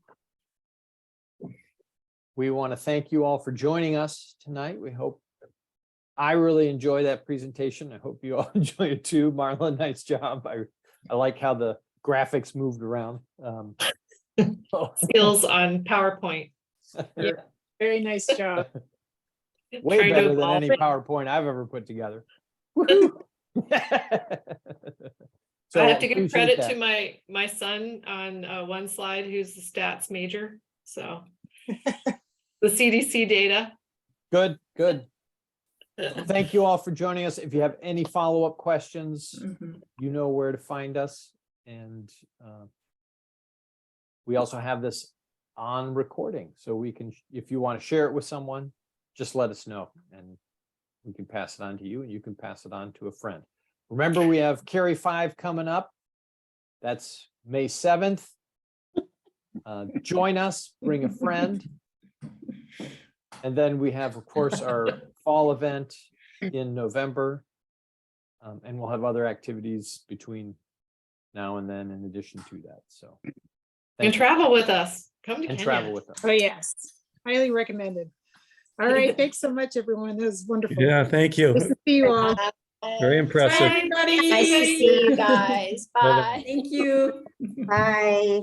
we want to thank you all for joining us tonight. I really enjoy that presentation. I hope you all enjoy it too. Marla, nice job. I like how the graphics moved around. Skills on PowerPoint. Yeah, very nice job. Way Trying to better than evolve any it. PowerPoint I've ever put together. So I have to give appreciate credit that. to my son on one slide, who's the stats major. So the CDC data. Good. Thank you all for joining us. If you have any follow-up questions, Mhm. you know where to find us. And we also have this on recording, so we can, if you want to share it with someone, just let us know and we can pass it on to you and you can pass it on to a friend. Remember, we have Carry 5 coming up. That's May 7th. Join us, bring a friend. And then we have, of course, our fall event in November. And we'll have other activities between now and then in addition to that, so. And thank you. travel with us. Come to And Kenya. travel with us. Oh, yes. Highly recommended. All right. Thanks so much, everyone. That was wonderful. Yeah, thank you. Nice to see you all. Very impressive. Bye, everybody. Nice to see you guys. Bye-bye. Bye. Thank you. Bye.